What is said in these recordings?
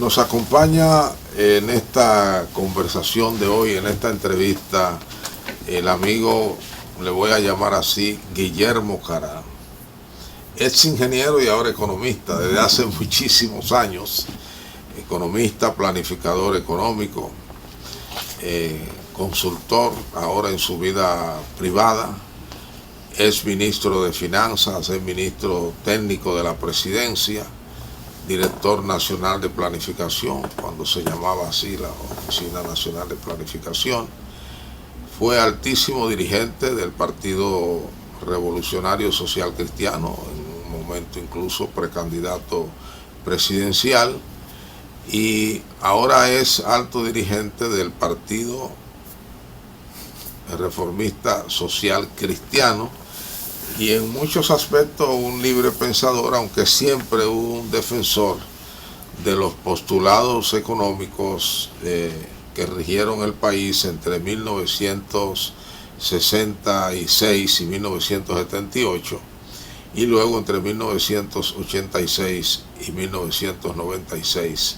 Nos acompaña en esta conversación de hoy, en esta entrevista, el amigo, le voy a llamar así, Guillermo Carán. Es ingeniero y ahora economista desde hace muchísimos años, economista, planificador económico, consultor ahora en su vida privada, es ministro de Finanzas, es ministro técnico de la Presidencia, director nacional de planificación, cuando se llamaba así la Oficina Nacional de Planificación, fue altísimo dirigente del Partido Revolucionario Social Cristiano, en un momento incluso precandidato presidencial, y ahora es alto dirigente del Partido Reformista Social Cristiano, y en muchos aspectos un libre pensador, aunque siempre un defensor de los postulados económicos que rigieron el país entre 1966 y 1978, y luego entre 1986 y 1996,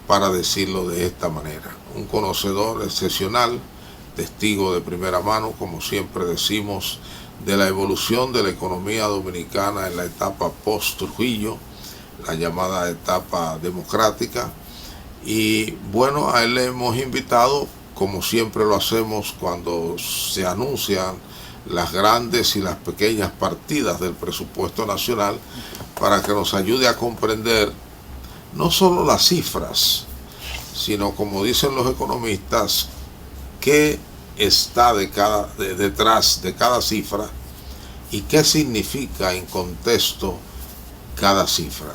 para decirlo de esta manera. Un conocedor excepcional, testigo de primera mano, como siempre decimos, de la evolución de la economía dominicana en la etapa post-Trujillo, la llamada etapa democrática. Y bueno, a él le hemos invitado, como siempre lo hacemos cuando se anuncian las grandes y las pequeñas partidas del presupuesto nacional, para que nos ayude a comprender no solo las cifras, sino, como dicen los economistas, qué está detrás de cada cifra y qué significa en contexto cada cifra.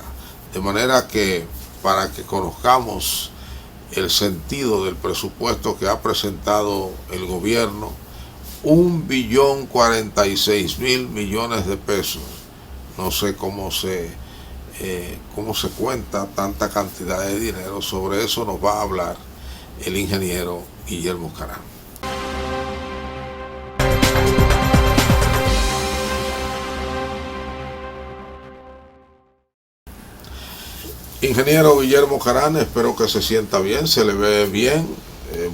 De manera que, para que conozcamos el sentido del presupuesto que ha presentado el gobierno, 1.046.000 millones de pesos. No sé cómo se cuenta tanta cantidad de dinero. Sobre eso nos va a hablar el ingeniero Guillermo Carán. Ingeniero Guillermo Carán, espero que se sienta bien, se le ve bien,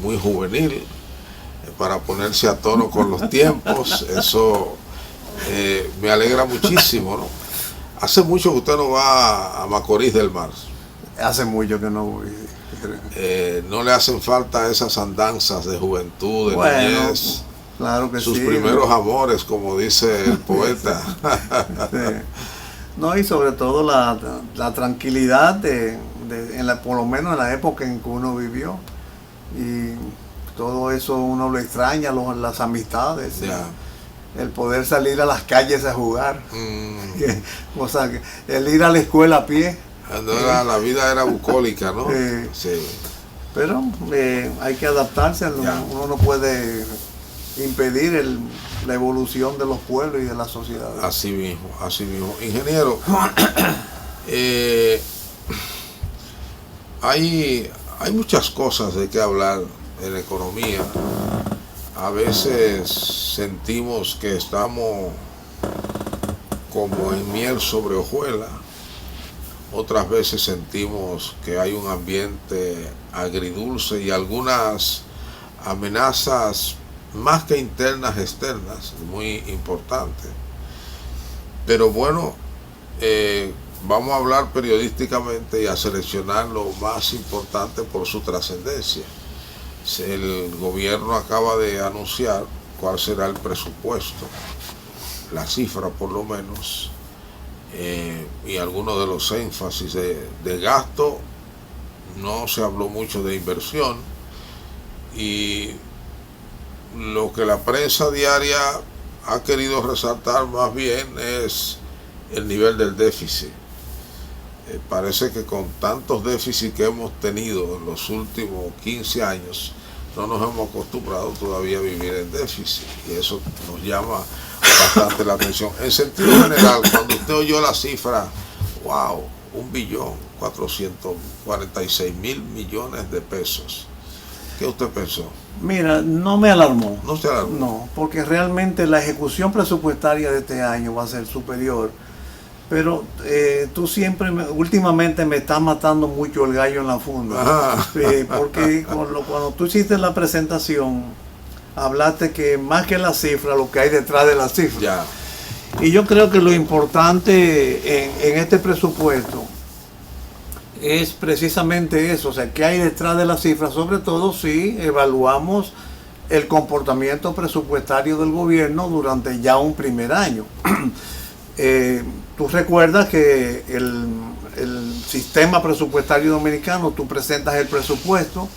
muy juvenil, para ponerse a tono con los tiempos. Eso me alegra muchísimo, ¿no? Hace mucho que usted no va a Macorís del Mar. Hace mucho que no voy. ¿No le hacen falta esas andanzas de juventud, de niñez? Claro que sus sí. Primeros amores, como dice el poeta. Sí. No, y sobre todo la tranquilidad por lo menos en la época en que uno vivió. Y todo eso uno lo extraña, las amistades, el poder salir a las calles a jugar. O sea, el ir a la escuela a pie. La vida era bucólica, ¿no? Sí. Pero hay que adaptarse, uno no puede impedir la evolución de los pueblos y de la sociedad. Así mismo. Ingeniero, hay muchas cosas de qué hablar en economía. A veces sentimos que estamos como en miel sobre hojuela. Otras veces sentimos que hay un ambiente agridulce y algunas amenazas más que internas, externas, muy importantes. Pero bueno, vamos a hablar periodísticamente y a seleccionar lo más importante por su trascendencia. El gobierno acaba de anunciar cuál será el presupuesto, la cifra por lo menos, y algunos de los énfasis de gasto. No se habló mucho de inversión, y lo que la prensa diaria ha querido resaltar más bien es el nivel del déficit. Parece que con tantos déficits que hemos tenido en los últimos 15 años, no nos hemos acostumbrado todavía a vivir en déficit, y eso nos llama bastante la atención. En sentido general, cuando usted oyó la cifra, wow, 1.446.000 millones de pesos, ¿qué usted pensó? Mira, no me alarmó. ¿No se alarmó? No, porque realmente la ejecución presupuestaria de este año va a ser superior Pero tú siempre, últimamente me estás matando mucho el gallo en la funda. Porque cuando tú hiciste la presentación, hablaste que más que la cifra, lo que hay detrás de la cifra. Ya. Y yo creo que lo importante en este presupuesto es precisamente eso, o sea, qué hay detrás de la cifra, sobre todo si evaluamos el comportamiento presupuestario del gobierno durante ya un primer año. Tú recuerdas que el sistema presupuestario dominicano, tú presentas el presupuesto,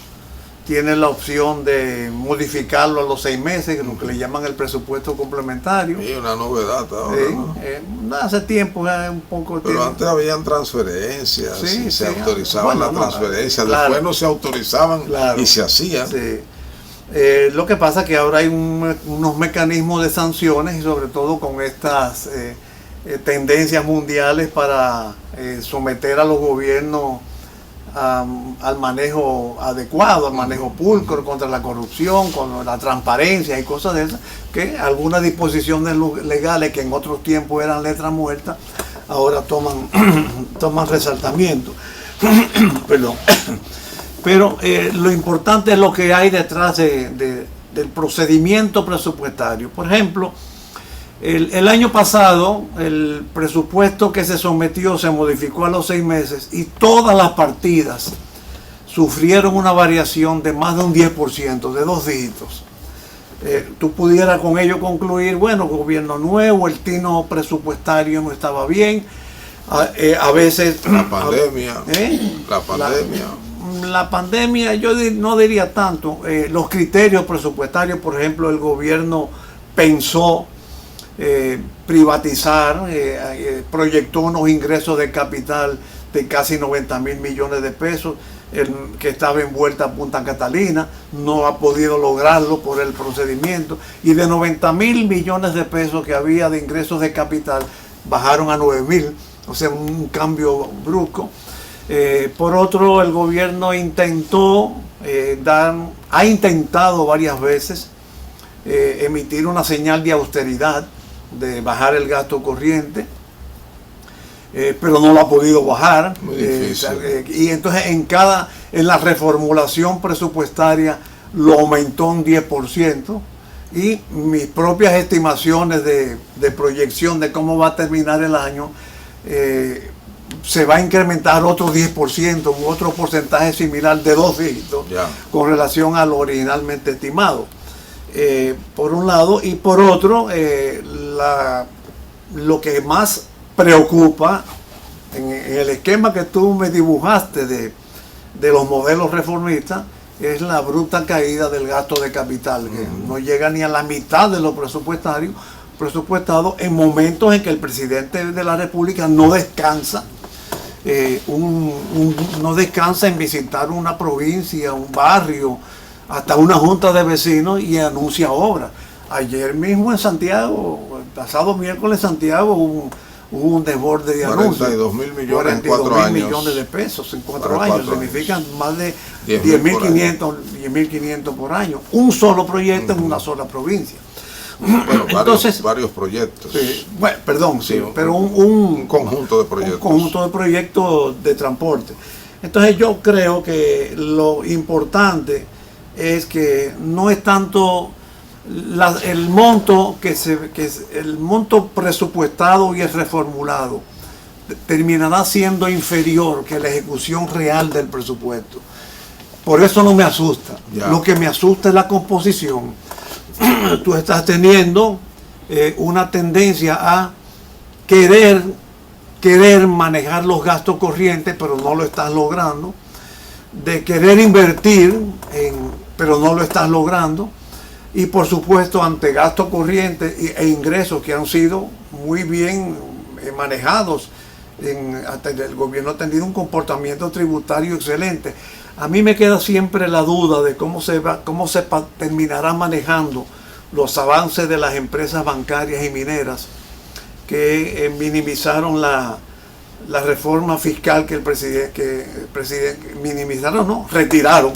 tienes la opción de modificarlo a los 6 meses, lo que le llaman el presupuesto complementario. Sí, una novedad ahora, ¿no? Hace tiempo, un poco pero tiempo. antes habían transferencias, Sí, se sí, autorizaban bueno, las transferencias, claro, después no se autorizaban, claro, y se hacían. Sí. Lo que pasa es que ahora hay unos mecanismos de sanciones, y sobre todo con estas tendencias mundiales para someter a los gobiernos al manejo adecuado, al manejo pulcro, contra la corrupción, con la transparencia y cosas de esas, que algunas disposiciones legales que en otros tiempos eran letras muertas, ahora toman resaltamiento. Perdón. Pero lo importante es lo que hay detrás del procedimiento presupuestario. Por ejemplo, el año pasado el presupuesto que se sometió se modificó a los 6 meses y todas las partidas sufrieron una variación de más de un 10%, de 2 dígitos. Tú pudieras con ello concluir, bueno, gobierno nuevo, el tino presupuestario no estaba bien, a veces... La pandemia. La pandemia, yo no diría tanto. Los criterios presupuestarios, por ejemplo, el gobierno pensó privatizar, proyectó unos ingresos de capital de casi 90.000 millones de pesos, que estaba envuelta a Punta Catalina, no ha podido lograrlo por el procedimiento, y de 90.000 millones de pesos que había de ingresos de capital, bajaron a 9.000, o sea, un cambio brusco. Por otro, el gobierno ha intentado varias veces emitir una señal de austeridad, de bajar el gasto corriente, pero no lo ha podido bajar. Muy difícil. Y entonces en la reformulación presupuestaria lo aumentó un 10%, y mis propias estimaciones de proyección de cómo va a terminar el año, se va a incrementar otro 10% u otro porcentaje similar de 2 dígitos con relación a lo originalmente estimado. Por un lado, y por otro, lo que más preocupa en el esquema que tú me dibujaste de los modelos reformistas es la bruta caída del gasto de capital, que no llega ni a la mitad de lo presupuestado en momentos en que el presidente de la República no descansa. No descansa en visitar una provincia, un barrio, hasta una junta de vecinos, y anuncia obras. Ayer mismo en Santiago, el pasado miércoles en Santiago, hubo un desborde de anuncios. 42.000 millones en 4 años. millones de pesos en 4 años. Significan más de 10.500 por año. Un solo proyecto en una sola provincia. Bueno, entonces, varios proyectos. Bueno, perdón, pero un conjunto de proyectos. Un conjunto de proyectos de transporte. Entonces yo creo que lo importante es que no es tanto el monto el monto presupuestado y el reformulado terminará siendo inferior que la ejecución real del presupuesto. Por eso no me asusta. Lo que me asusta es la composición. Tú estás teniendo una tendencia a querer manejar los gastos corrientes, pero no lo estás logrando, de querer invertir, pero no lo estás logrando, y por supuesto ante gastos corrientes e ingresos que han sido muy bien manejados, el gobierno ha tenido un comportamiento tributario excelente. A mí me queda siempre la duda de cómo se terminará manejando los avances de las empresas bancarias y mineras, que minimizaron la reforma fiscal que el presidente retiraron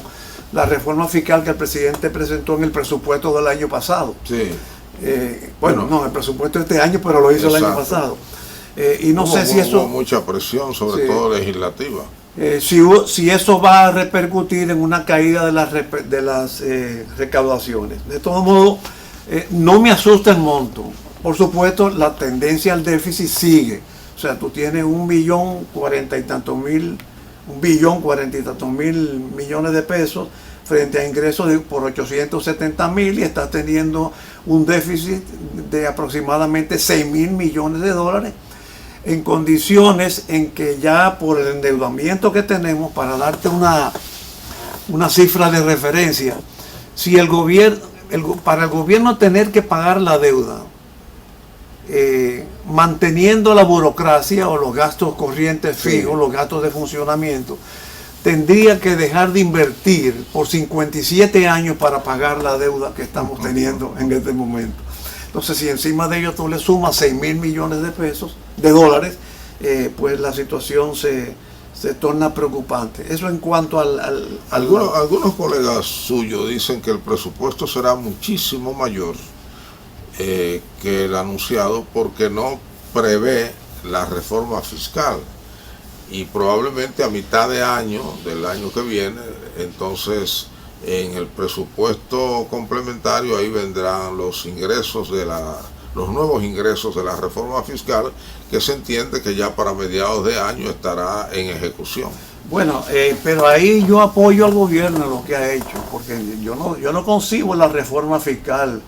la reforma fiscal que el presidente presentó en el presupuesto del año pasado. Sí. No, el presupuesto de este año, pero lo hizo el año pasado. Y no sé si eso... Hubo mucha presión, sobre todo legislativa. Si eso va a repercutir en una caída de las recaudaciones. De todos modos, no me asusta el monto. Por supuesto, la tendencia al déficit sigue. O sea, tú tienes 1.040.000 millones de pesos frente a ingresos por 870.000 y estás teniendo un déficit de aproximadamente 6.000 millones de dólares en condiciones en que ya por el endeudamiento que tenemos, para darte una cifra de referencia, si el gobierno, para el gobierno tener que pagar la deuda, manteniendo la burocracia o los gastos corrientes fijos, los gastos de funcionamiento, tendría que dejar de invertir por 57 años para pagar la deuda que estamos teniendo en este momento. Entonces, si encima de ello tú le sumas 6.000 millones de dólares, pues la situación se torna preocupante. Eso en cuanto al algunos colegas suyos dicen que el presupuesto será muchísimo mayor que el anunciado porque no prevé la reforma fiscal. Y probablemente a mitad de año, del año que viene, entonces en el presupuesto complementario ahí vendrán los ingresos los nuevos ingresos de la reforma fiscal, que se entiende que ya para mediados de año estará en ejecución. Bueno, pero ahí yo apoyo al gobierno en lo que ha hecho, porque yo no concibo la reforma fiscal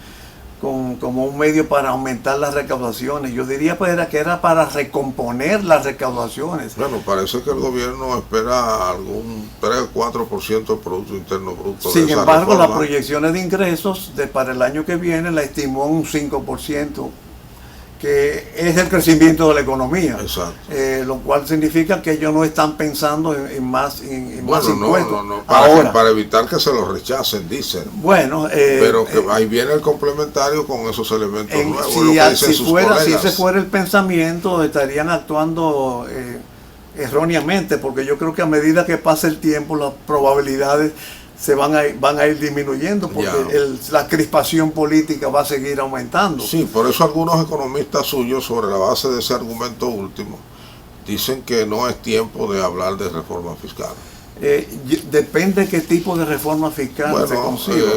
como un medio para aumentar las recaudaciones. Yo diría pues que era para recomponer las recaudaciones. Bueno, parece que el gobierno espera algún 3 o 4% del Producto Interno Bruto. Sin embargo, las proyecciones de ingresos para el año que viene la estimó un 5%, que es el crecimiento de la economía. Exacto. Lo cual significa que ellos no están pensando en más impuestos. No, para evitar que se los rechacen, dicen. Bueno, pero que ahí viene el complementario con esos elementos nuevos. Si ese fuera el pensamiento, estarían actuando erróneamente, porque yo creo que a medida que pase el tiempo, las probabilidades van a ir disminuyendo, porque la crispación política va a seguir aumentando. Sí, por eso algunos economistas suyos, sobre la base de ese argumento último, dicen que no es tiempo de hablar de reforma fiscal. Depende de qué tipo de reforma fiscal se consiga.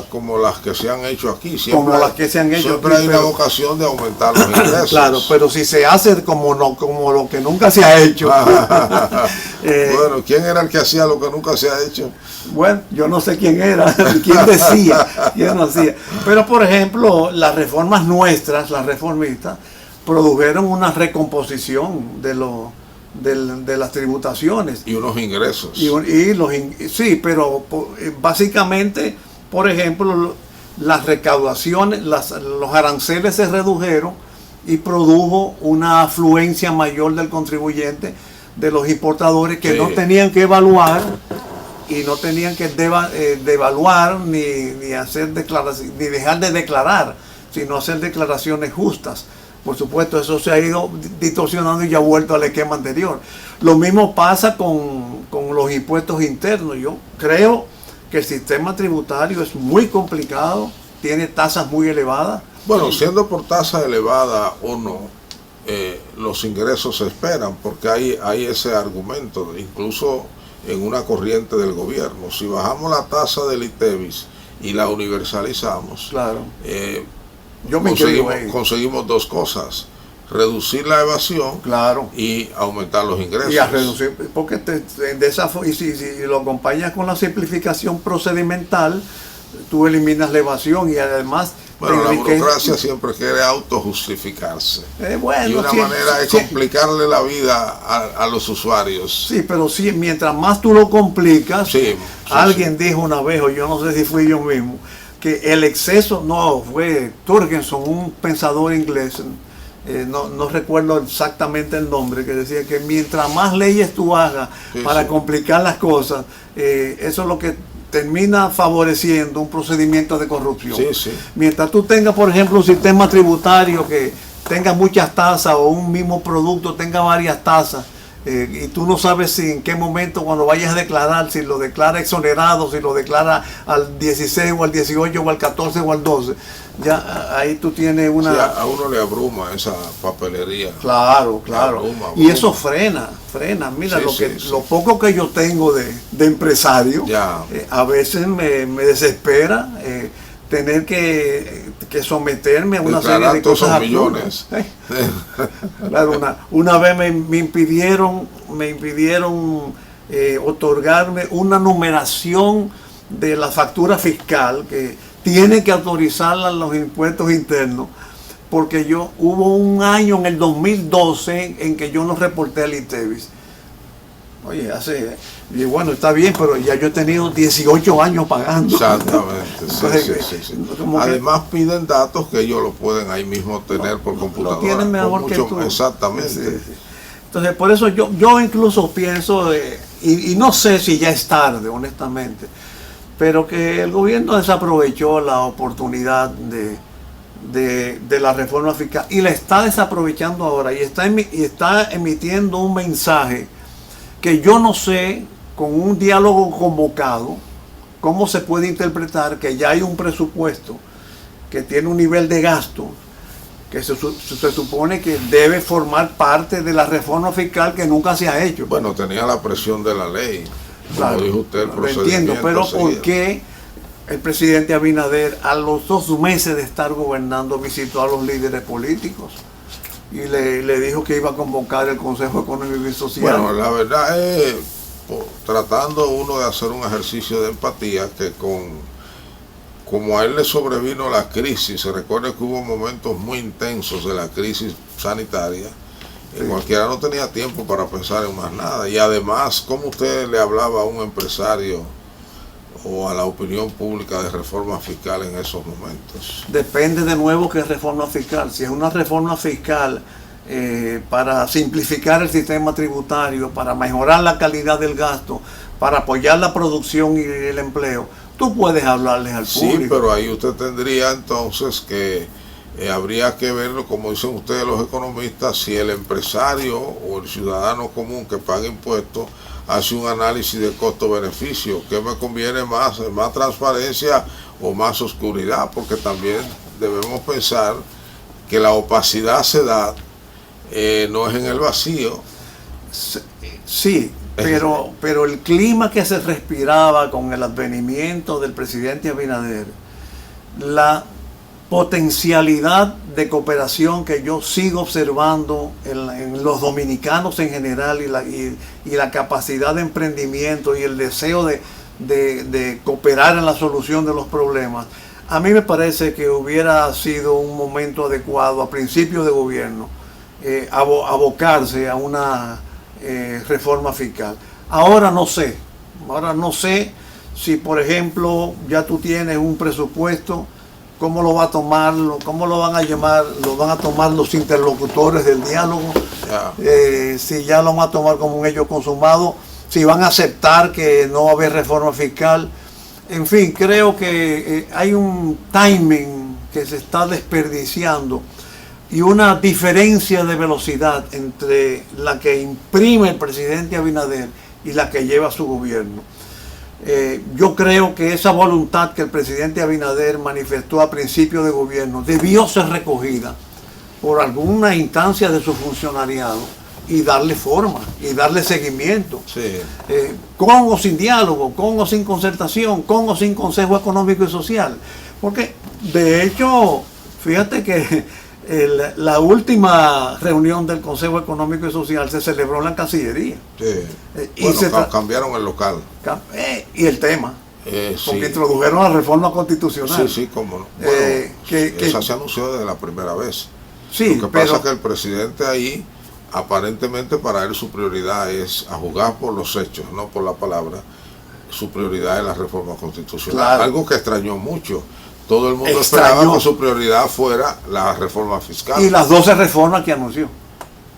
Como las que se han hecho aquí. Como las que se han hecho siempre aquí, hay una vocación de aumentar los ingresos. Claro, pero si se hace como lo que nunca se ha hecho. Bueno, ¿quién era el que hacía lo que nunca se ha hecho? Bueno, yo no sé quién era, quién hacía. Pero, por ejemplo, las reformas nuestras, las reformistas, produjeron una recomposición de las tributaciones. Y unos ingresos. Sí, pero básicamente, por ejemplo, las recaudaciones, los aranceles se redujeron y produjo una afluencia mayor del contribuyente, de los importadores que no tenían que evaluar y no tenían que devaluar ni hacer declaraciones, ni dejar de declarar, sino hacer declaraciones justas. Por supuesto, eso se ha ido distorsionando y ya ha vuelto al esquema anterior. Lo mismo pasa con los impuestos internos. Yo creo que el sistema tributario es muy complicado, tiene tasas muy elevadas. Bueno, siendo por tasa elevada o no, los ingresos se esperan, porque hay ese argumento, incluso en una corriente del gobierno. Si bajamos la tasa del ITEVIS y la universalizamos, claro. Conseguimos dos cosas: reducir la evasión, claro, y aumentar los ingresos. Y a reducir, porque si lo acompañas con la simplificación procedimental, tú eliminas la evasión y además... Bueno, la burocracia siempre quiere autojustificarse. Y una manera de complicarle la vida a los usuarios. Sí, pero mientras más tú lo complicas, alguien dijo una vez, o yo no sé si fui yo mismo, que el exceso, fue Turgeson, un pensador inglés, no recuerdo exactamente el nombre, que decía que mientras más leyes tú hagas para complicar las cosas, eso es lo que termina favoreciendo un procedimiento de corrupción. Mientras tú tengas, por ejemplo, un sistema tributario que tenga muchas tasas, o un mismo producto tenga varias tasas, y tú no sabes si en qué momento cuando vayas a declarar, si lo declara exonerado, si lo declara al 16 o al 18 o al 14 o al 12, ya ahí tú tienes una... Sí, a uno le abruma esa papelería. Claro. Abruma. Y eso frena. Mira, Sí, lo poco que yo tengo de empresario, a veces me desespera tener que someterme a una serie de cosas millones. Claro, una vez me impidieron otorgarme una numeración de la factura fiscal que tiene que autorizarla los impuestos internos, porque hubo un año en el 2012 en que yo no reporté al ITEVIS. Oye, y bueno, está bien, pero ya yo he tenido 18 años pagando. Exactamente, sí. Además piden datos que ellos lo pueden ahí mismo tener por computadora. Lo tienen mejor que tú. Exactamente. Sí. Entonces, por eso yo incluso pienso, y no sé si ya es tarde, honestamente, pero que el gobierno desaprovechó la oportunidad de la reforma fiscal y la está desaprovechando ahora y está emitiendo un mensaje que yo no sé, con un diálogo convocado, cómo se puede interpretar que ya hay un presupuesto que tiene un nivel de gasto que se supone que debe formar parte de la reforma fiscal que nunca se ha hecho. Bueno, tenía la presión de la ley, claro, como dijo usted, el lo entiendo, pero ¿por qué el presidente Abinader, a los 2 meses de estar gobernando, visitó a los líderes políticos y le dijo que iba a convocar el Consejo Económico y Social? Bueno, la verdad es, tratando uno de hacer un ejercicio de empatía, que como a él le sobrevino la crisis, se recuerda que hubo momentos muy intensos de la crisis sanitaria, y cualquiera no tenía tiempo para pensar en más nada. Y además, ¿cómo usted le hablaba a un empresario o a la opinión pública de reforma fiscal en esos momentos? Depende de nuevo qué reforma fiscal. Si es una reforma fiscal para simplificar el sistema tributario, para mejorar la calidad del gasto, para apoyar la producción y el empleo, tú puedes hablarles al público. Sí, pero ahí usted tendría entonces que habría que verlo, como dicen ustedes los economistas, si el empresario o el ciudadano común que paga impuestos hace un análisis de costo-beneficio. ¿Qué me conviene más transparencia o más oscuridad? Porque también debemos pensar que la opacidad se da, no es en el vacío. Sí, pero el clima que se respiraba con el advenimiento del presidente Abinader, la potencialidad de cooperación que yo sigo observando en los dominicanos en general y la capacidad de emprendimiento y el deseo de cooperar en la solución de los problemas, a mí me parece que hubiera sido un momento adecuado a principios de gobierno abocarse a una reforma fiscal. Ahora no sé si, por ejemplo, ya tú tienes un presupuesto, ¿cómo lo va a tomar? ¿Cómo lo van a llamar? ¿Lo van a tomar los interlocutores del diálogo? Si ya lo van a tomar como un hecho consumado, si van a aceptar que no va a haber reforma fiscal. En fin, creo que hay un timing que se está desperdiciando y una diferencia de velocidad entre la que imprime el presidente Abinader y la que lleva su gobierno. Yo creo que esa voluntad que el presidente Abinader manifestó a principio de gobierno debió ser recogida por alguna instancia de su funcionariado y darle forma y darle seguimiento. Sí. Con o sin diálogo, con o sin concertación, con o sin Consejo Económico y Social. Porque, de hecho, fíjate que la última reunión del Consejo Económico y Social se celebró en la Cancillería. Sí. Cambiaron el local. Y el tema. Porque introdujeron la reforma constitucional. Sí, cómo no. Bueno, esa se anunció desde la primera vez. Sí, lo que pasa es que el presidente ahí, aparentemente para él su prioridad es, a juzgar por los hechos, no por la palabra, su prioridad es la reforma constitucional. Claro. Algo que extrañó mucho. Todo el mundo esperaba que su prioridad fuera la reforma fiscal. Y las 12 reformas que anunció.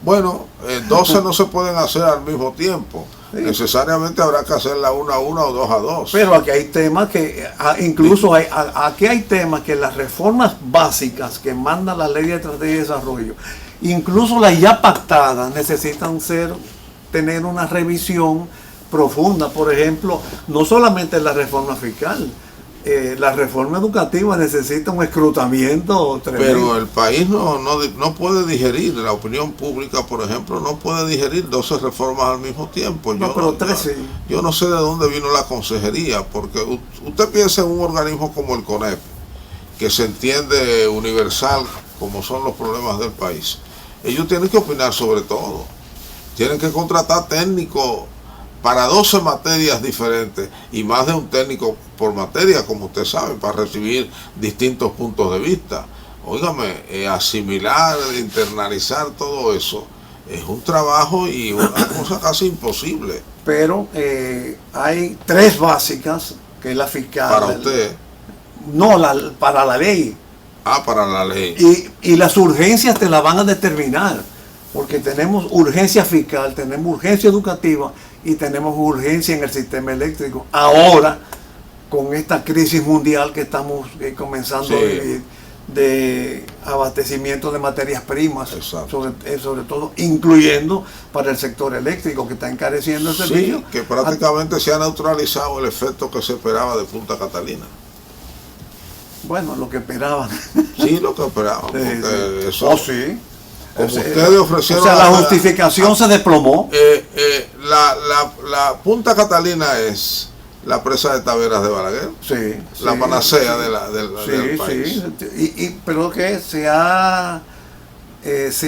Bueno, 12 no se pueden hacer al mismo tiempo. Sí. Necesariamente habrá que hacerla 1 a 1 o 2 a 2. Pero aquí hay temas que, incluso aquí hay temas que las reformas básicas que manda la Ley de Estrategia y Desarrollo, incluso las ya pactadas, necesitan ser tener una revisión profunda. Por ejemplo, no solamente la reforma fiscal, la reforma educativa necesita un escrutamiento tremendo. Pero el país no puede digerir, la opinión pública, por ejemplo, no puede digerir 12 reformas al mismo tiempo. Yo no sé de dónde vino la consejería, porque usted piensa en un organismo como el CONEP, que se entiende universal como son los problemas del país. Ellos tienen que opinar sobre todo. Tienen que contratar técnicos para 12 materias diferentes y más de un técnico por materia, como usted sabe, para recibir distintos puntos de vista. Óigame, asimilar, internalizar todo eso es un trabajo y una cosa casi imposible. Pero hay 3 básicas, que es la fiscal. Para usted. No, para la ley. Para la ley. Y las urgencias te las van a determinar, porque tenemos urgencia fiscal, tenemos urgencia educativa y tenemos urgencia en el sistema eléctrico. Ahora, con esta crisis mundial que estamos comenzando a vivir, de abastecimiento de materias primas, sobre todo, incluyendo para el sector eléctrico, que está encareciendo el servicio. Sí, que prácticamente se ha neutralizado el efecto que se esperaba de Punta Catalina. Bueno, lo que esperaban. Sí, lo que esperaban. Eso, sí. Como ustedes ofrecieron. O sea, la justificación se desplomó. La Punta Catalina es la presa de Taveras de Balaguer. Sí. La panacea del país. Sí. Pero que se ha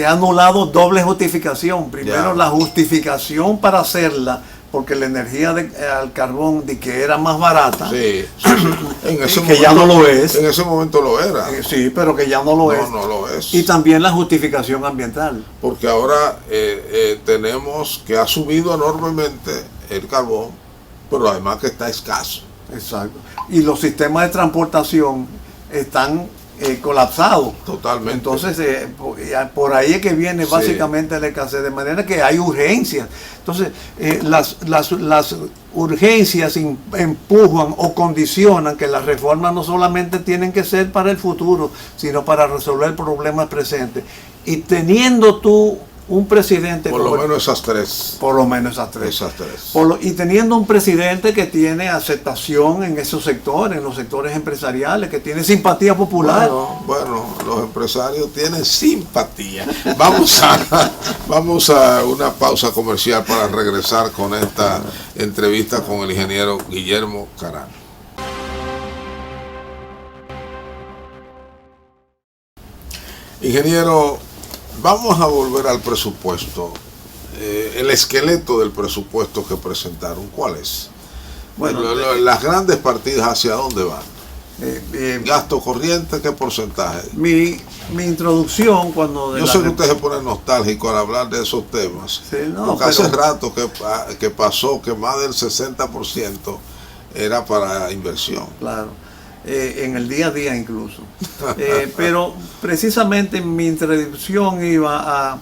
anulado doble justificación. Primero, la justificación para hacerla, porque la energía al carbón de que era más barata, En ese que momento, ya no lo es. En ese momento lo era. Sí, pero que ya no lo es. No lo es. Y también la justificación ambiental. Porque ahora tenemos que ha subido enormemente el carbón, pero además que está escaso. Exacto. Y los sistemas de transportación están colapsados. Totalmente. Entonces, por ahí es que viene básicamente la escasez, de manera que hay urgencias. Entonces, las urgencias empujan o condicionan que las reformas no solamente tienen que ser para el futuro, sino para resolver problemas presentes. Y teniendo tú un presidente... Por lo menos esas 3. Por lo menos esas 3. Esas 3. Y teniendo un presidente que tiene aceptación en esos sectores, en los sectores empresariales, que tiene simpatía popular. Bueno, los empresarios tienen simpatía. Vamos a una pausa comercial para regresar con esta entrevista con el ingeniero Guillermo Caram. Ingeniero, vamos a volver al presupuesto. El esqueleto del presupuesto que presentaron, ¿cuál es? Bueno, las grandes partidas, ¿hacia dónde van? Gasto corriente, ¿qué porcentaje? Mi introducción, cuando... Yo sé que usted se pone nostálgico al hablar de esos temas, porque hace rato que pasó que más del 60% era para inversión. Claro. En el día a día incluso. Pero precisamente mi introducción iba a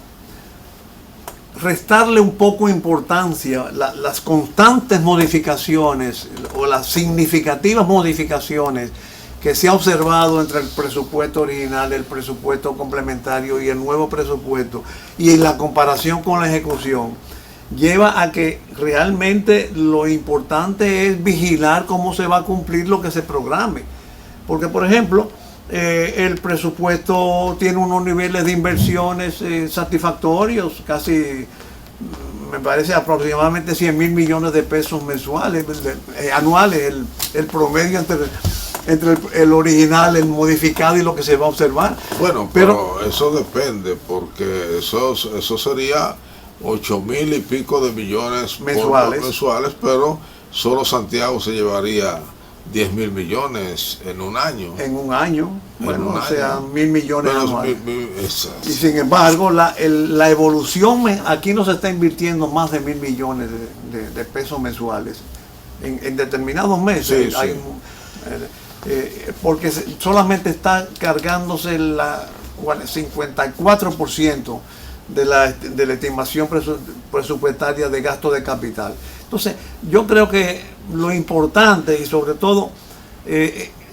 restarle un poco de importancia las constantes modificaciones o las significativas modificaciones que se ha observado entre el presupuesto original, el presupuesto complementario y el nuevo presupuesto, y en la comparación con la ejecución, lleva a que realmente lo importante es vigilar cómo se va a cumplir lo que se programe. Porque, por ejemplo, el presupuesto tiene unos niveles de inversiones satisfactorios, casi, me parece, aproximadamente 100.000 millones de pesos mensuales, anuales, el promedio entre el original, el modificado y lo que se va a observar. Bueno, pero eso depende, porque eso sería 8.000 y pico de millones mensuales, pero solo Santiago se llevaría 10.000 millones en un año. En un año, bueno, o sea, 1.000 millones anuales. Y sin embargo, la evolución, aquí no se está invirtiendo más de 1.000 millones de pesos mensuales en determinados meses. Sí. Porque solamente está cargándose el 54% de la estimación presupuestaria de gasto de capital. Entonces, yo creo que lo importante y sobre todo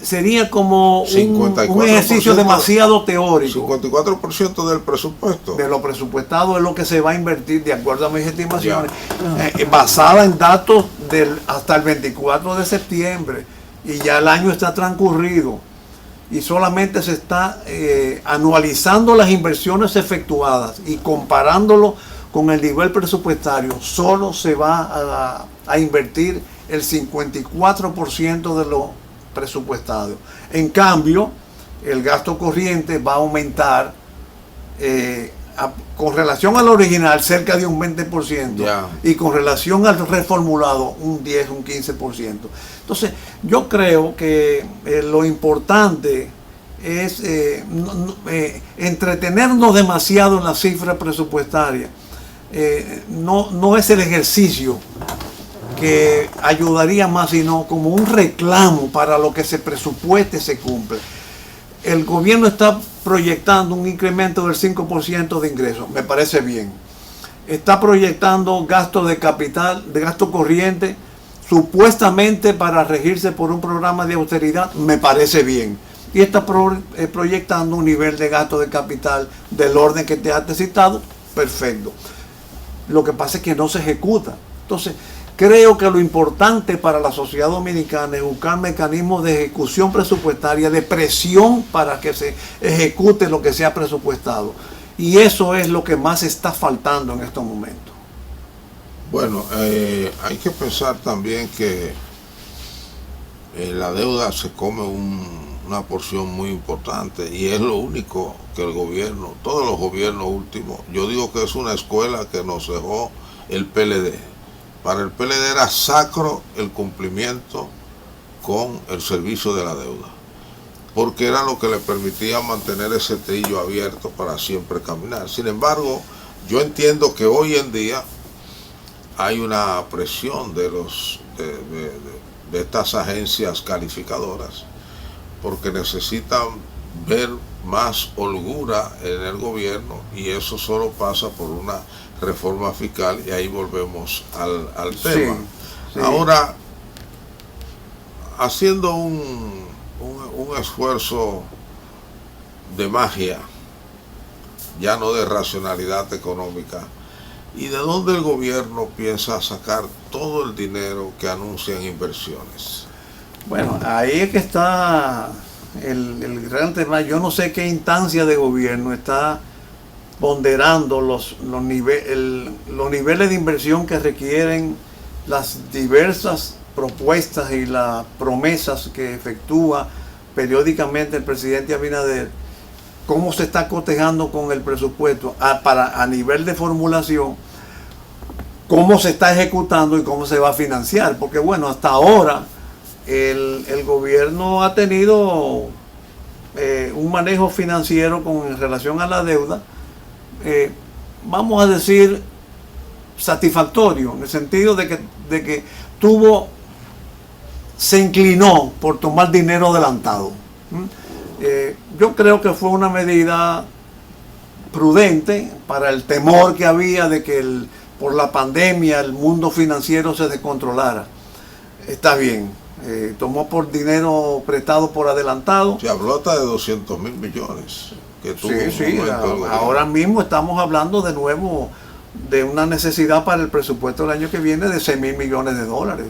sería como un 54%, ejercicio demasiado teórico. 54% del presupuesto. De lo presupuestado es lo que se va a invertir, de acuerdo a mis estimaciones, basada en datos hasta el 24 de septiembre. Y ya el año está transcurrido. Y solamente se está anualizando las inversiones efectuadas y comparándolo con el nivel presupuestario. Solo se va a invertir el 54% de lo presupuestado. En cambio, el gasto corriente va a aumentar con relación al original cerca de un 20% y con relación al reformulado un 10, un 15%. Entonces, yo creo que lo importante es entretenernos demasiado en la cifra presupuestaria. No es el ejercicio que ayudaría más, sino como un reclamo para lo que se presupueste se cumple. El gobierno está proyectando un incremento del 5% de ingresos, me parece bien. Está proyectando gasto de capital, de gasto corriente, supuestamente para regirse por un programa de austeridad, me parece bien. Y está proyectando un nivel de gasto de capital del orden que te has citado, perfecto. Lo que pasa es que no se ejecuta. Entonces, creo que lo importante para la sociedad dominicana es buscar mecanismos de ejecución presupuestaria, de presión para que se ejecute lo que se ha presupuestado. Y eso es lo que más está faltando en estos momentos. Bueno, hay que pensar también que la deuda se come una porción muy importante y es lo único que el gobierno, todos los gobiernos últimos, yo digo que es una escuela que nos dejó el PLD. Para el PLD era sacro el cumplimiento con el servicio de la deuda, porque era lo que le permitía mantener ese trillo abierto para siempre caminar. Sin embargo, yo entiendo que hoy en día hay una presión de estas agencias calificadoras, porque necesitan ver más holgura en el gobierno, y eso solo pasa por una reforma fiscal, y ahí volvemos al tema. Sí. Ahora, haciendo un esfuerzo de magia, ya no de racionalidad económica, ¿y de dónde el gobierno piensa sacar todo el dinero que anuncian inversiones? Bueno, ahí es que está el gran tema. Yo no sé qué instancia de gobierno está ponderando los niveles de inversión que requieren las diversas propuestas y las promesas que efectúa periódicamente el presidente Abinader, cómo se está cotejando con el presupuesto a nivel de formulación, cómo se está ejecutando y cómo se va a financiar, porque bueno, hasta ahora el gobierno ha tenido un manejo financiero con relación a la deuda, vamos a decir, satisfactorio, en el sentido de que se inclinó por tomar dinero adelantado. Yo creo que fue una medida prudente para el temor que había de que por la pandemia el mundo financiero se descontrolara. Está bien, tomó por dinero prestado por adelantado. Se habló hasta de 200.000 millones. Que tuvo sí, ahora mismo estamos hablando de nuevo de una necesidad para el presupuesto del año que viene de 6.000 millones de dólares.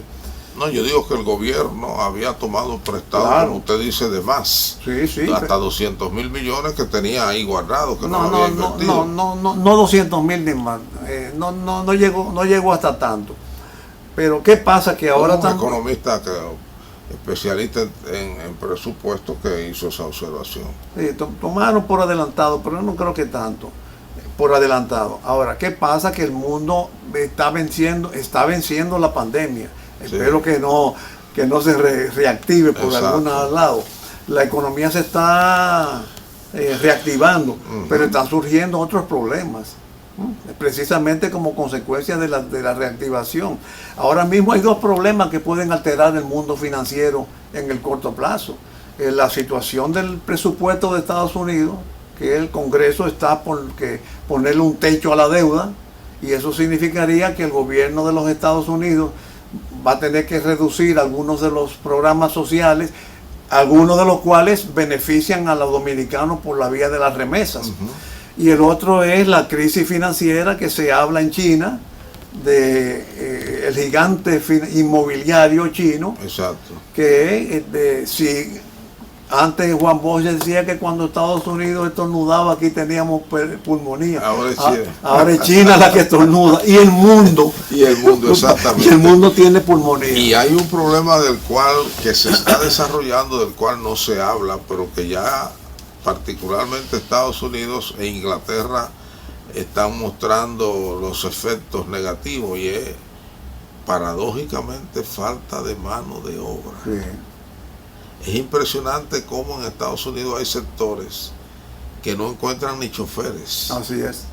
No, yo digo que el gobierno había tomado prestado, claro, como usted dice, de más. Sí, hasta 200.000 millones que tenía ahí guardados, que no había invertido. No 200.000 ni más. No llegó hasta tanto. Pero ¿qué pasa? Que ahora un economista especialista en presupuesto que hizo esa observación. Sí, tomaron por adelantado, pero yo no creo que tanto por adelantado. Ahora, ¿qué pasa? Que el mundo está venciendo la pandemia. Sí. Espero que no se reactive por algún lado. La economía se está reactivando, pero están surgiendo otros problemas, precisamente como consecuencia de la reactivación. Ahora mismo hay dos problemas que pueden alterar el mundo financiero en el corto plazo. La situación del presupuesto de Estados Unidos, que el Congreso está por ponerle un techo a la deuda, y eso significaría que el gobierno de los Estados Unidos va a tener que reducir algunos de los programas sociales algunos de los cuales benefician a los dominicanos por la vía de las remesas. Y el otro es la crisis financiera que se habla en China, de el gigante inmobiliario chino. Exacto. Que si antes Juan Bosch decía que cuando Estados Unidos estornudaba aquí teníamos pulmonía. Ahora es China la que estornuda. Y el mundo. Y el mundo, exactamente. Y el mundo tiene pulmonía. Y hay un problema del cual que se está desarrollando, del cual no se habla, pero que ya particularmente Estados Unidos e Inglaterra están mostrando los efectos negativos, y es paradójicamente falta de mano de obra. Sí. Es impresionante cómo en Estados Unidos hay sectores que no encuentran ni choferes. Así es.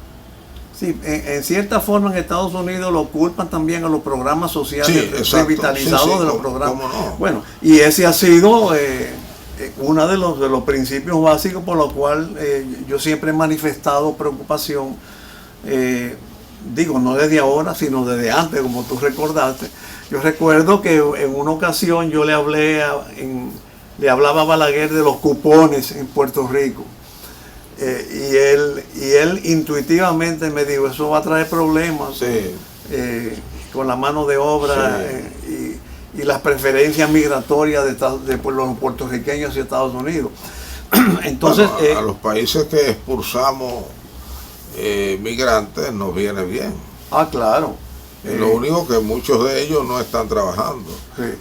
Sí, en cierta forma en Estados Unidos lo culpan también a los programas sociales revitalizados de los programas. No. Bueno, y ese ha sido uno de los principios básicos por los cuales yo siempre he manifestado preocupación, digo, no desde ahora, sino desde antes, como tú recordaste. Yo recuerdo que en una ocasión yo le hablaba a Balaguer de los cupones en Puerto Rico. Y él intuitivamente me dijo, eso va a traer problemas con la mano de obra y las preferencias migratorias de los puertorriqueños hacia Estados Unidos. Entonces, bueno, a los países que expulsamos migrantes nos viene bien. Claro. Lo único que muchos de ellos no están trabajando,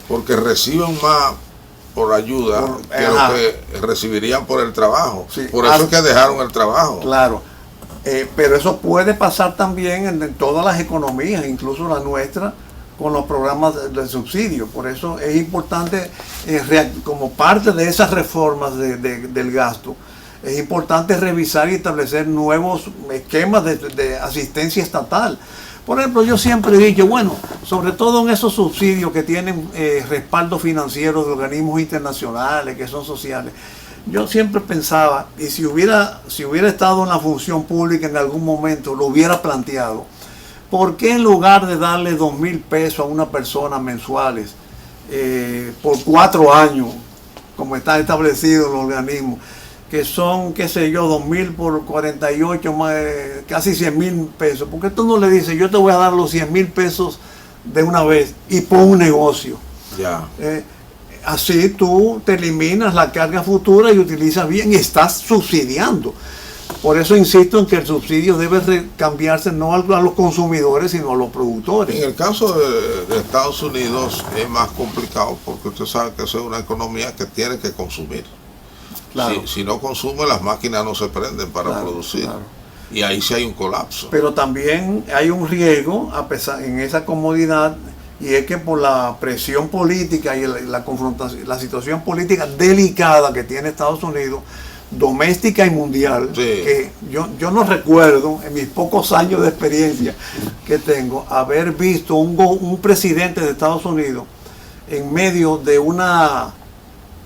porque reciben más por ayuda que lo que recibirían por el trabajo. Por eso es que dejaron el trabajo. Claro. Pero eso puede pasar también en todas las economías, incluso la nuestra, con los programas de subsidio. Por eso es importante, como parte de esas reformas del gasto, es importante revisar y establecer nuevos esquemas de asistencia estatal. Por ejemplo, yo siempre he dicho, bueno, sobre todo en esos subsidios que tienen respaldo financiero de organismos internacionales, que son sociales, yo siempre pensaba, y si hubiera estado en la función pública en algún momento, lo hubiera planteado, ¿por qué en lugar de darle 2,000 pesos a una persona mensuales por 4 años, como está establecido en los organismos, que son, qué sé yo, 2,000 por 48, más, casi 100,000 pesos? ¿Por qué tú no le dices, yo te voy a dar los 100,000 pesos de una vez y pon un negocio? Ya. Así tú te eliminas la carga futura y utilizas bien y estás subsidiando. Por eso insisto en que el subsidio debe cambiarse no a los consumidores, sino a los productores. En el caso de Estados Unidos es más complicado, porque usted sabe que eso es una economía que tiene que consumir. Claro. Si no consume, las máquinas no se prenden para producir. Claro. Y ahí sí hay un colapso. Pero también hay un riesgo en esa comodidad, y es que por la presión política y la confrontación, la situación política delicada que tiene Estados Unidos, doméstica y mundial, que yo no recuerdo en mis pocos años de experiencia que tengo haber visto un presidente de Estados Unidos en medio de una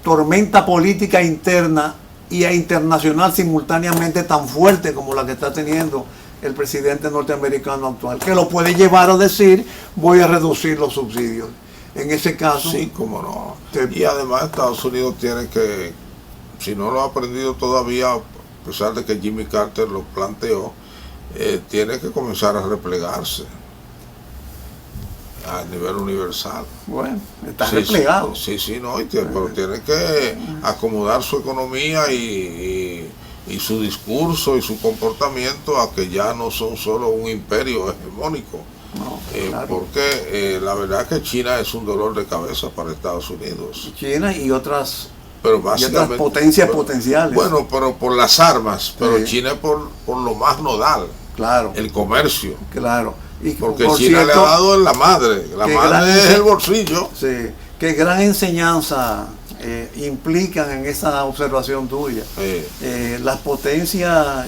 tormenta política interna y internacional simultáneamente tan fuerte como la que está teniendo el presidente norteamericano actual, que lo puede llevar a decir, voy a reducir los subsidios. En ese caso... Sí, cómo no. Y además Estados Unidos tiene que, si no lo ha aprendido todavía, a pesar de que Jimmy Carter lo planteó, tiene que comenzar a replegarse a nivel universal. Bueno, está replegado. Sí, no, pero tiene que acomodar su economía y su discurso y su comportamiento a que ya no son solo un imperio hegemónico. No, claro. Porque la verdad es que China es un dolor de cabeza para Estados Unidos. China y otras potencias potenciales. Bueno, pero por las armas, pero China por lo más nodal. Claro. El comercio. Claro. Y porque China le ha dado en la madre. La madre es el bolsillo. Sí. Qué gran enseñanza implican en esa observación tuya. Las potencias,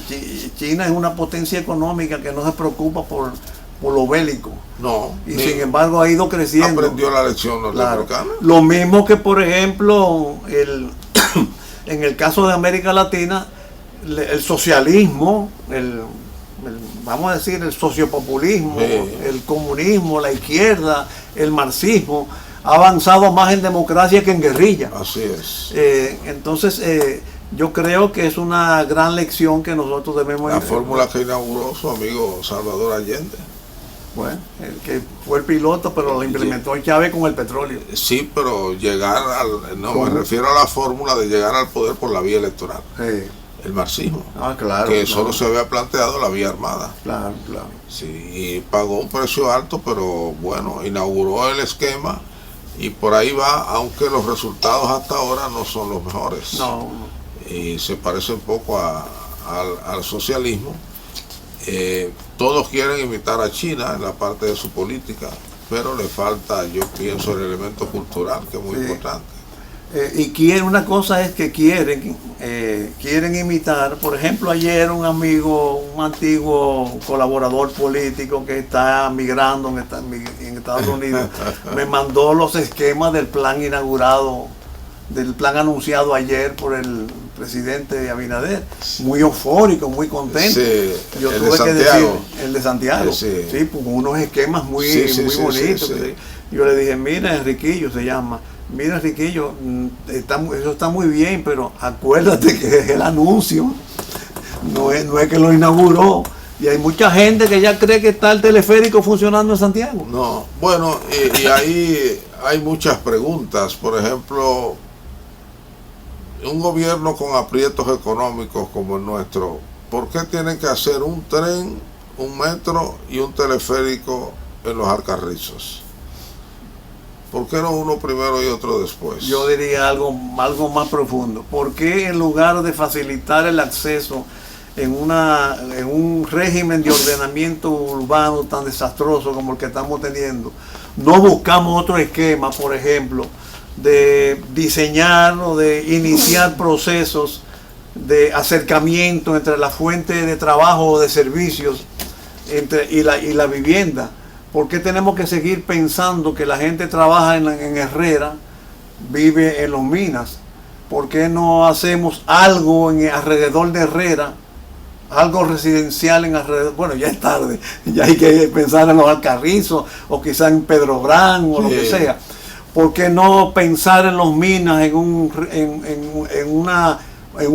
China es una potencia económica que no se preocupa por lo bélico. No. Y sin embargo ha ido creciendo. Aprendió la lección norteamericana. Claro. Lo mismo que, por ejemplo, en el caso de América Latina, el socialismo, vamos a decir, el sociopopulismo, el comunismo, la izquierda, el marxismo, ha avanzado más en democracia que en guerrilla. Así es. Entonces, yo creo que es una gran lección que nosotros debemos... La fórmula que inauguró su amigo Salvador Allende. Bueno, el que fue el piloto, pero lo implementó Chávez con el petróleo. Sí, pero llegar al... No, me refiero a la fórmula de llegar al poder por la vía electoral. Sí. El marxismo. Claro. Que solo se había planteado la vía armada. Claro, claro. Sí, y pagó un precio alto, pero bueno, inauguró el esquema y por ahí va, aunque los resultados hasta ahora no son los mejores. No. Y se parece un poco al socialismo. Todos quieren imitar a China en la parte de su política, pero le falta, yo pienso, el elemento cultural, que es muy importante. Y una cosa es que quieren imitar. Por ejemplo, ayer un amigo, un antiguo colaborador político que está migrando en Estados Unidos, me mandó los esquemas del plan inaugurado, del plan anunciado ayer por el presidente Abinader, muy eufórico, muy contento. Sí, yo tuve que decir, el de Santiago, sí, pues unos esquemas muy bonitos. Sí. Yo le dije, mira, Enriquillo se llama, mira, Enriquillo, eso está muy bien, pero acuérdate que es el anuncio, no es que lo inauguró. Y hay mucha gente que ya cree que está el teleférico funcionando en Santiago. No, bueno, y ahí hay muchas preguntas. Por ejemplo, un gobierno con aprietos económicos como el nuestro, ¿por qué tienen que hacer un tren, un metro y un teleférico en los Alcarrizos? ¿Por qué no uno primero y otro después? Yo diría algo más profundo. ¿Por qué en lugar de facilitar el acceso en un régimen de ordenamiento urbano tan desastroso como el que estamos teniendo, no buscamos otro esquema, por ejemplo, de diseñar o de iniciar procesos de acercamiento entre la fuente de trabajo o de servicios y la vivienda? ¿Por qué tenemos que seguir pensando que la gente trabaja en Herrera, vive en Los Minas? ¿Por qué no hacemos algo alrededor de Herrera? Algo residencial en alrededor. Bueno, ya es tarde, ya hay que pensar en los Alcarrizos o quizás en Pedro Gran o lo que sea. ¿Por qué no pensar en Los Minas en un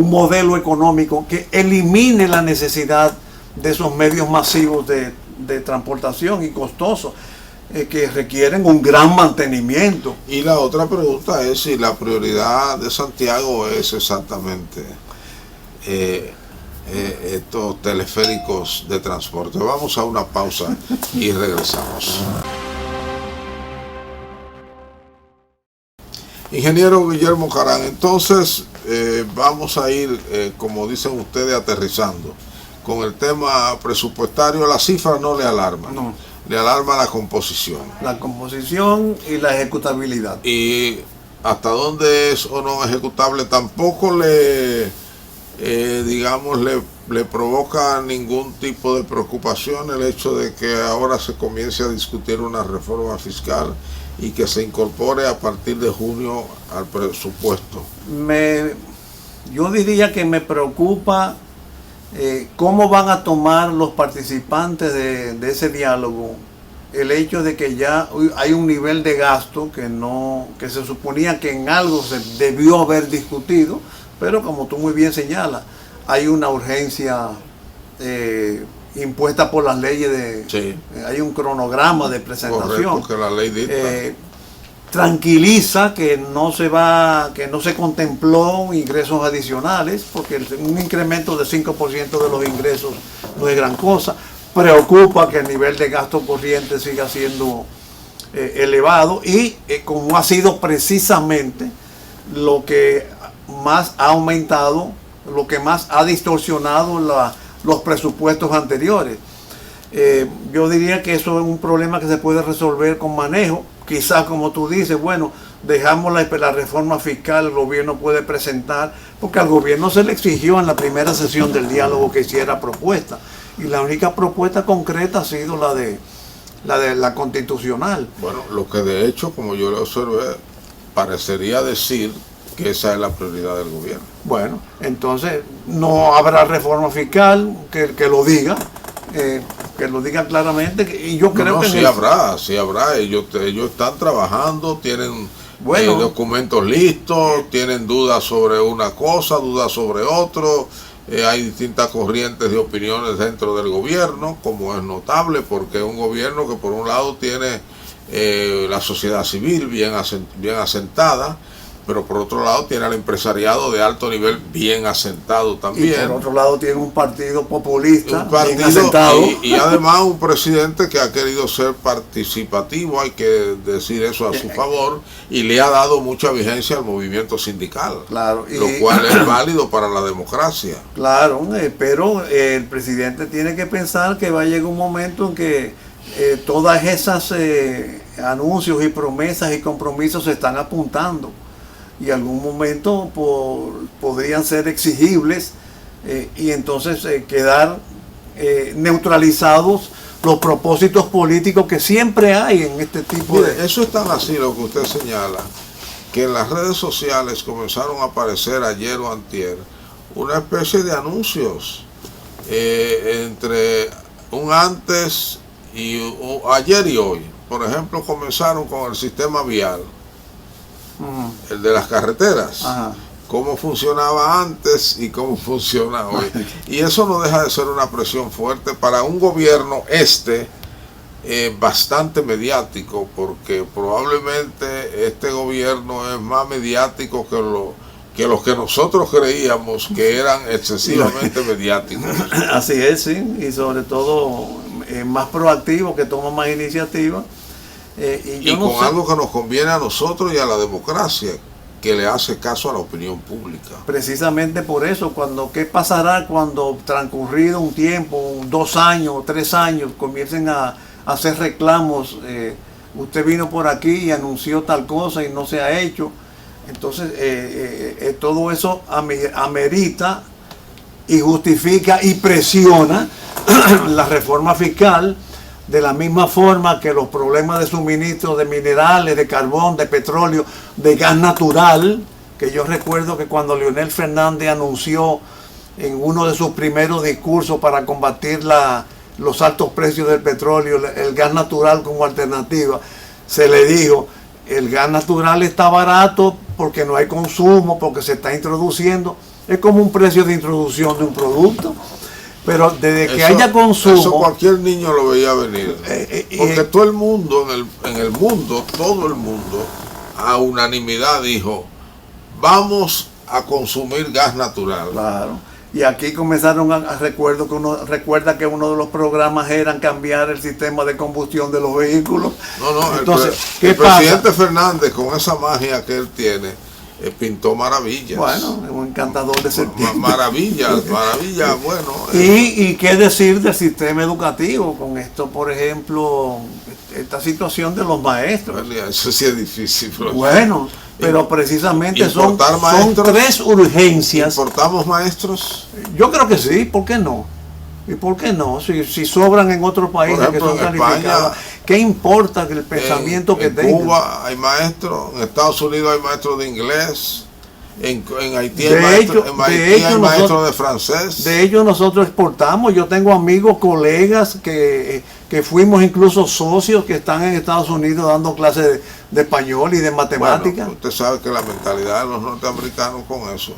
modelo económico que elimine la necesidad de esos medios masivos de transportación y costosos que requieren un gran mantenimiento? Y la otra pregunta es si la prioridad de Santiago es exactamente estos teleféricos de transporte. Vamos a una pausa y regresamos. Ingeniero Guillermo Carán, entonces vamos a ir, como dicen ustedes, aterrizando. Con el tema presupuestario, la cifra no le alarma. No. Le alarma la composición. La composición y la ejecutabilidad. Y hasta dónde es o no ejecutable tampoco le provoca ningún tipo de preocupación el hecho de que ahora se comience a discutir una reforma fiscal y que se incorpore a partir de junio al presupuesto. Yo diría que me preocupa cómo van a tomar los participantes de ese diálogo el hecho de que ya hay un nivel de gasto que se suponía que en algo se debió haber discutido, pero como tú muy bien señalas, hay una urgencia impuesta por las leyes hay un cronograma de presentación. Correcto, que la ley dicta. Tranquiliza que no se contempló ingresos adicionales, porque un incremento de 5% de los ingresos no es gran cosa. Preocupa que el nivel de gasto corriente siga siendo elevado y como ha sido precisamente lo que más ha aumentado, lo que más ha distorsionado los presupuestos anteriores. Yo diría que eso es un problema que se puede resolver con manejo. Quizás, como tú dices, bueno, dejamos la reforma fiscal, el gobierno puede presentar, porque al gobierno se le exigió en la primera sesión del diálogo que hiciera propuesta, y la única propuesta concreta ha sido la de la constitucional. Bueno, lo que de hecho, como yo lo observé, parecería decir que esa es la prioridad del gobierno. Bueno, entonces no habrá reforma fiscal que lo diga, que lo digan claramente, y yo creo que sí habrá, ellos están trabajando, tienen bueno, documentos listos, tienen dudas sobre una cosa, dudas sobre otro, hay distintas corrientes de opiniones dentro del gobierno, como es notable, porque es un gobierno que por un lado tiene la sociedad civil bien asentada, pero por otro lado tiene al empresariado de alto nivel bien asentado también. Y por otro lado tiene un partido populista bien asentado. Y además un presidente que ha querido ser participativo, hay que decir eso a su favor, y le ha dado mucha vigencia al movimiento sindical, claro, lo cual es válido para la democracia. Claro, pero el presidente tiene que pensar que va a llegar un momento en que todas esas anuncios y promesas y compromisos se están apuntando. Y algún momento podrían ser exigibles y entonces quedar neutralizados los propósitos políticos que siempre hay en este tipo de... Eso es tan así lo que usted señala, que en las redes sociales comenzaron a aparecer ayer o antier una especie de anuncios entre un antes y ayer y hoy. Por ejemplo, comenzaron con el sistema vial, el de las carreteras. Ajá. Cómo funcionaba antes y cómo funciona hoy. Y eso no deja de ser una presión fuerte para un gobierno bastante mediático, porque probablemente este gobierno es más mediático que los que nosotros creíamos que eran excesivamente mediáticos. Así es, sí, y sobre todo más proactivo, que toma más iniciativa. Y con algo que nos conviene a nosotros y a la democracia, que le hace caso a la opinión pública. Precisamente por eso, ¿qué pasará cuando transcurrido un tiempo, 2 años, 3 años, comiencen a hacer reclamos? Usted vino por aquí y anunció tal cosa y no se ha hecho. Entonces, todo eso amerita y justifica y presiona la reforma fiscal, de la misma forma que los problemas de suministro de minerales, de carbón, de petróleo, de gas natural, que yo recuerdo que cuando Leonel Fernández anunció en uno de sus primeros discursos para combatir los altos precios del petróleo, el gas natural como alternativa, se le dijo, el gas natural está barato porque no hay consumo, porque se está introduciendo, es como un precio de introducción de un producto. Pero desde que haya consumo... Eso cualquier niño lo veía venir. Porque todo el mundo, en el mundo, todo el mundo, a unanimidad dijo, vamos a consumir gas natural. Claro. Y aquí comenzaron recuerda que uno de los programas eran cambiar el sistema de combustión de los vehículos. No, entonces, el presidente Fernández, con esa magia que él tiene, pintó maravillas. Bueno, es un encantador de septiembre. Maravillas, bueno. Y qué decir del sistema educativo con esto, por ejemplo, esta situación de los maestros. Bueno, eso sí es difícil. Bueno, pero precisamente son 3 urgencias. ¿Importamos maestros? Yo creo que sí, ¿por qué no? ¿Y por qué no? Si sobran en otros países, por ejemplo, que son calificados, ¿qué importa el pensamiento que tengan? En Cuba hay maestros, en Estados Unidos hay maestros de inglés, en Haití hay maestros de francés. De hecho, nosotros exportamos. Yo tengo amigos, colegas que fuimos incluso socios que están en Estados Unidos dando clases de español y de matemáticas. Bueno, usted sabe que la mentalidad de los norteamericanos con eso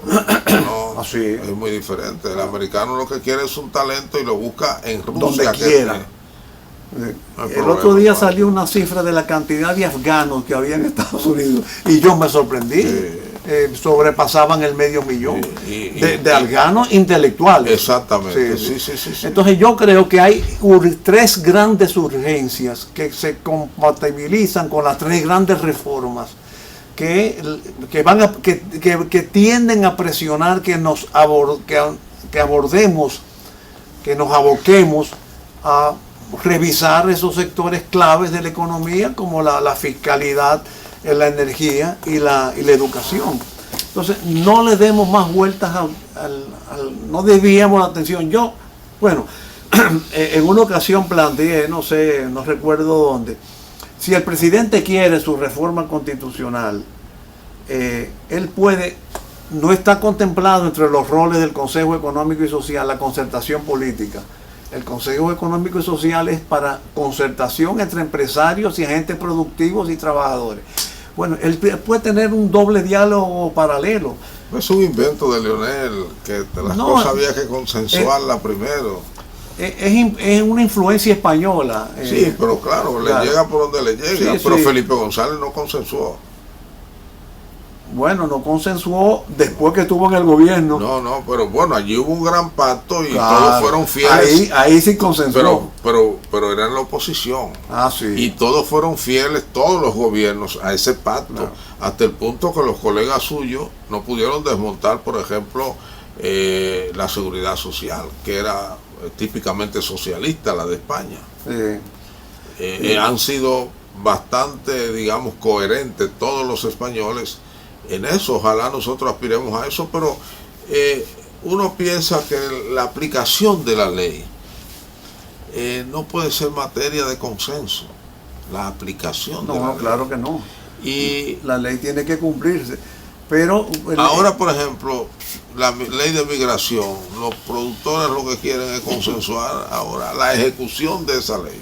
así es muy diferente. El americano lo que quiere es un talento y lo busca en Rusia, donde quiera. El otro día salió una cifra de la cantidad de afganos que había en Estados Unidos y yo me sorprendí. Sobrepasaban el 500,000 de afganos intelectuales. Exactamente. Sí. Entonces yo creo que hay 3 grandes urgencias que se compatibilizan con las 3 grandes reformas que tienden a presionar que nos abordemos, que nos aboquemos a revisar esos sectores claves de la economía como la fiscalidad, la energía y la educación. Entonces no le demos más vueltas no desviamos la atención. Yo, en una ocasión planteé, no recuerdo dónde, si el presidente quiere su reforma constitucional, él puede, no está contemplado entre los roles del Consejo Económico y Social la concertación política. El Consejo Económico y Social es para concertación entre empresarios y agentes productivos y trabajadores. Bueno, él puede tener un doble diálogo paralelo. Es un invento de Leonel, que las cosas había que consensuarlas primero. Es una influencia española. Sí, pero claro, le llega por donde le llega. Sí, pero sí. Felipe González no consensuó. Bueno, no consensuó después que estuvo en el gobierno. No, pero bueno, allí hubo un gran pacto y claro, todos fueron fieles. Ahí sí consensuó. Pero era en la oposición. Sí. Y todos fueron fieles, todos los gobiernos, a ese pacto. Claro. Hasta el punto que los colegas suyos no pudieron desmontar, por ejemplo, la seguridad social, que era típicamente socialista, la de España. Sí. Han sido bastante, digamos, coherentes todos los españoles en eso. Ojalá nosotros aspiremos a eso, pero uno piensa que la aplicación de la ley no puede ser materia de consenso. La aplicación de la ley. Claro que no. Y la ley tiene que cumplirse. Pero ahora, por ejemplo, la ley de migración, los productores lo que quieren es consensuar ahora la ejecución de esa ley.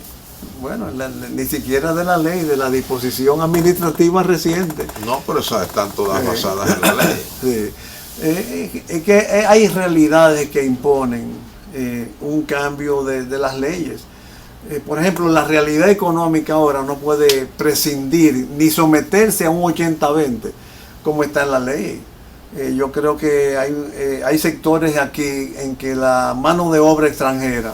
Bueno, ni siquiera de la ley, de la disposición administrativa reciente. No, pero esas están todas basadas en la ley. Sí. Es que hay realidades que imponen un cambio de las leyes. Por ejemplo, la realidad económica ahora no puede prescindir ni someterse a un 80-20 como está en la ley. Yo creo que hay sectores aquí en que la mano de obra extranjera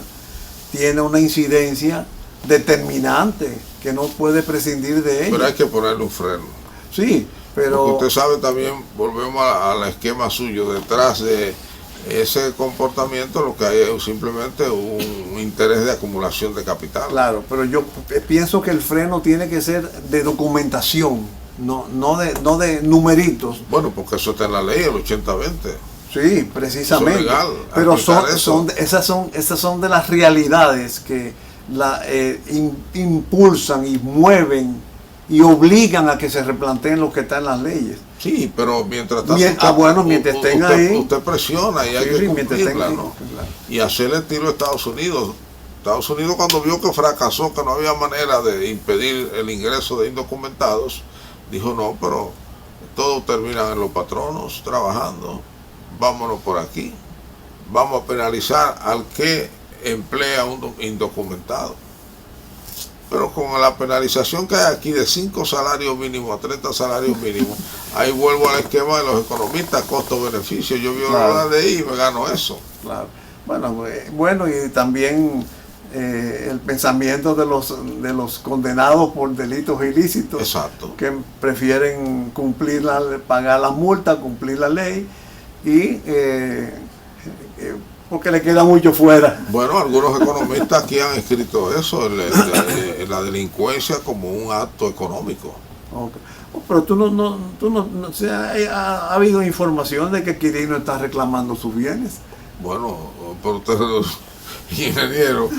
tiene una incidencia determinante que no puede prescindir de ella. Pero hay que ponerle un freno. Sí, pero porque usted sabe también, volvemos al esquema suyo, detrás de ese comportamiento lo que hay es simplemente un interés de acumulación de capital. Claro, pero yo pienso que el freno tiene que ser de documentación, no de numeritos. Bueno, porque eso está en la ley, el 80-20. Sí, precisamente. Eso es legal, pero esas son de las realidades que impulsan y mueven y obligan a que se replanteen lo que está en las leyes. Sí, pero mientras tanto, mientras estén ahí, usted presiona y hay que cumplirla, ¿no? Claro. Y hacer el estilo de Estados Unidos. Estados Unidos, cuando vio que fracasó, que no había manera de impedir el ingreso de indocumentados, dijo no, pero todos terminan en los patronos trabajando, vámonos por aquí, vamos a penalizar al que emplea un indocumentado. Pero con la penalización que hay aquí de 5 salarios mínimos a 30 salarios mínimos, ahí vuelvo al esquema de los economistas, costo-beneficio. Yo violo la ley y me gano eso. Claro. Bueno, y también el pensamiento de los condenados por delitos ilícitos. Exacto. Que prefieren pagar la multa, cumplir la ley y porque le queda mucho fuera. Bueno, algunos economistas aquí han escrito eso, la delincuencia como un acto económico. Okay. Pero tú no ha habido información de que Quirino está reclamando sus bienes. Bueno, pero usted, ingeniero,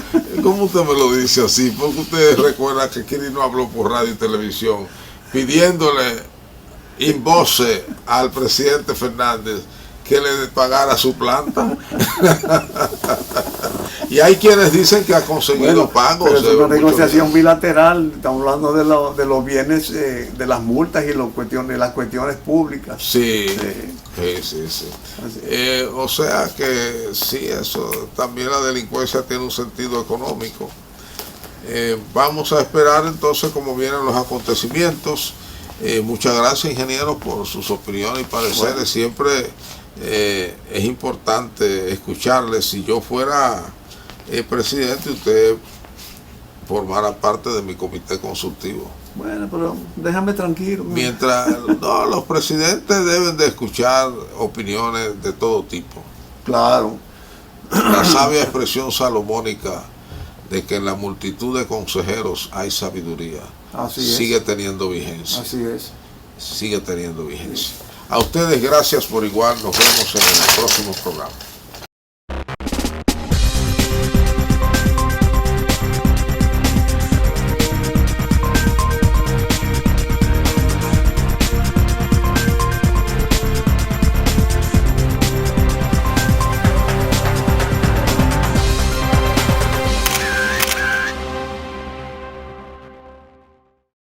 ¿cómo usted me lo dice así? Porque usted recuerda que Quirino habló por radio y televisión pidiéndole in voce al presidente Fernández que le pagara su planta. Y hay quienes dicen que ha conseguido pagos. Pero es una negociación bilateral, estamos hablando de los bienes, de las multas y las cuestiones públicas. Sí. O sea que sí, eso también, la delincuencia tiene un sentido económico. Vamos a esperar entonces cómo vienen los acontecimientos. Muchas gracias, ingeniero, por sus opiniones y pareceres. Bueno. Siempre es importante escucharles. Si yo fuera presidente, usted formara parte de mi comité consultivo. Bueno, pero déjame tranquilo. Mientras los presidentes deben de escuchar opiniones de todo tipo. Claro. La sabia expresión salomónica de que en la multitud de consejeros hay sabiduría. Sigue teniendo vigencia. Así es. Sigue teniendo vigencia. A ustedes gracias por igual. Nos vemos en el próximo programa.